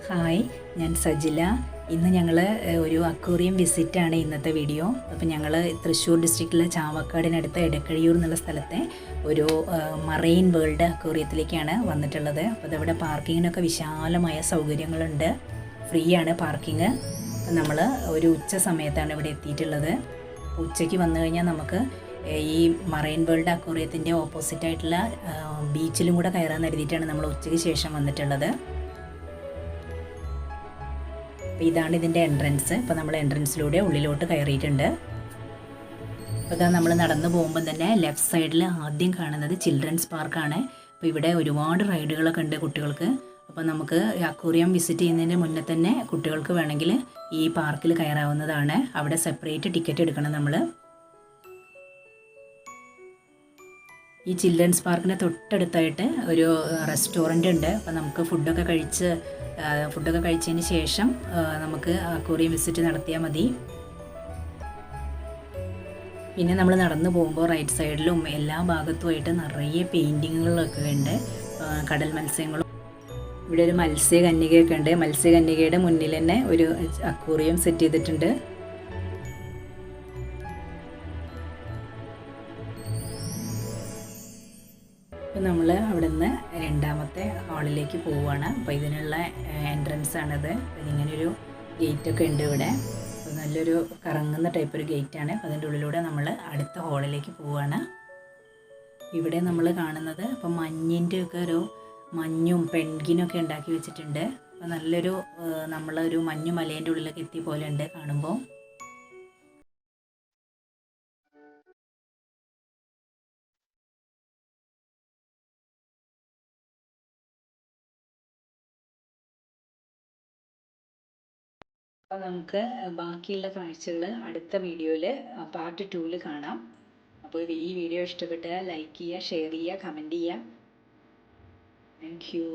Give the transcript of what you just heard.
Hi, ഞാൻ സജില. ഇന്ന് ഞങ്ങൾ ഒരു അക്വേറിയം വിസിറ്റാണ് ഇന്നത്തെ വീഡിയോ. അപ്പോൾ ഞങ്ങൾ തൃശ്ശൂർ ഡിസ്ട്രിക്റ്റിലെ ചാവക്കാടിനടുത്ത് എടക്കഴിയൂർ എന്നുള്ള സ്ഥലത്തെ ഒരു മറൈൻ വേൾഡ് അക്വേറിയത്തിലേക്കാണ് വന്നിട്ടുള്ളത്. അപ്പോൾ അതവിടെ പാർക്കിങ്ങിനൊക്കെ വിശാലമായ സൗകര്യങ്ങളുണ്ട്. ഫ്രീ ആണ് പാർക്കിങ്. നമ്മൾ ഒരു ഉച്ച സമയത്താണ് ഇവിടെ എത്തിയിട്ടുള്ളത്. ഉച്ചയ്ക്ക് വന്നു കഴിഞ്ഞാൽ നമുക്ക് ഈ മറൈൻ വേൾഡ് അക്വേറിയത്തിൻ്റെ ഓപ്പോസിറ്റായിട്ടുള്ള ബീച്ചിലും കൂടെ കയറാൻ കരുതിയിട്ടാണ് നമ്മൾ ഉച്ചയ്ക്ക് ശേഷം വന്നിട്ടുള്ളത്. അപ്പോൾ ഇതാണ് ഇതിൻ്റെ എൻട്രൻസ്. ഇപ്പോൾ നമ്മൾ എൻട്രൻസിലൂടെ ഉള്ളിലോട്ട് കയറിയിട്ടുണ്ട്. അപ്പോൾ ഇതാ നമ്മൾ നടന്നു പോകുമ്പോൾ തന്നെ ലെഫ്റ്റ് സൈഡിൽ ആദ്യം കാണുന്നത് ചിൽഡ്രൻസ് പാർക്കാണ്. അപ്പോൾ ഇവിടെ ഒരുപാട് റൈഡുകളൊക്കെ ഉണ്ട് കുട്ടികൾക്ക്. അപ്പോൾ നമുക്ക് അക്വേറിയം വിസിറ്റ് ചെയ്യുന്നതിന് മുന്നേ തന്നെ കുട്ടികൾക്ക് വേണമെങ്കിൽ ഈ പാർക്കിൽ കയറാവുന്നതാണ്. അവിടെ സെപ്പറേറ്റ് ടിക്കറ്റ് എടുക്കണം നമ്മൾ. ഈ ചിൽഡ്രൻസ് പാർക്കിന് തൊട്ടടുത്തായിട്ട് ഒരു റെസ്റ്റോറൻ്റ് ഉണ്ട്. അപ്പോൾ നമുക്ക് ഫുഡൊക്കെ കഴിച്ചതിന് ശേഷം നമുക്ക് അക്വേറിയം വിസിറ്റ് നടത്തിയാൽ മതി. പിന്നെ നമ്മൾ നടന്നു പോകുമ്പോൾ റൈറ്റ് സൈഡിലും എല്ലാ ഭാഗത്തുമായിട്ട് നിറയെ പെയിൻറ്റിങ്ങുകളൊക്കെ ഉണ്ട്. കടൽ മത്സ്യങ്ങളും ഇവിടെ ഒരു മത്സ്യകന്യകയൊക്കെ ഉണ്ട്. മത്സ്യകന്യകയുടെ മുന്നിൽ തന്നെ ഒരു അക്വേറിയം സെറ്റ് ചെയ്തിട്ടുണ്ട്. അപ്പോൾ നമ്മൾ അവിടെ നിന്ന് രണ്ടാമത്തെ ഹാളിലേക്ക് പോവുകയാണ്. അപ്പോൾ ഇതിനുള്ള എൻട്രൻസ് ആണിത്. ഇങ്ങനെയൊരു ഗേറ്റൊക്കെ ഉണ്ട് ഇവിടെ. അപ്പോൾ നല്ലൊരു കറങ്ങുന്ന ടൈപ്പ് ഒരു ഗേറ്റാണ്. അപ്പോൾ അതിൻ്റെ ഉള്ളിലൂടെ നമ്മൾ അടുത്ത ഹാളിലേക്ക് പോവുകയാണ്. ഇവിടെ നമ്മൾ കാണുന്നത് അപ്പോൾ മഞ്ഞിൻ്റെയൊക്കെ ഒരു മഞ്ഞും പെൻഗിനൊക്കെ ഉണ്ടാക്കി വെച്ചിട്ടുണ്ട്. അപ്പോൾ നല്ലൊരു നമ്മളൊരു മഞ്ഞു മലേൻ്റെ ഉള്ളിലൊക്കെ എത്തിയ പോലെ ഉണ്ട് കാണുമ്പോൾ. അപ്പോൾ നമുക്ക് ബാക്കിയുള്ള കാഴ്ചകൾ അടുത്ത വീഡിയോയിൽ പാർട്ട് 2 കാണാം. അപ്പോൾ ഈ വീഡിയോ ഇഷ്ടപ്പെട്ടാൽ ലൈക്ക് ചെയ്യുക, ഷെയർ ചെയ്യുക, കമൻറ്റ് ചെയ്യുക. Thank you.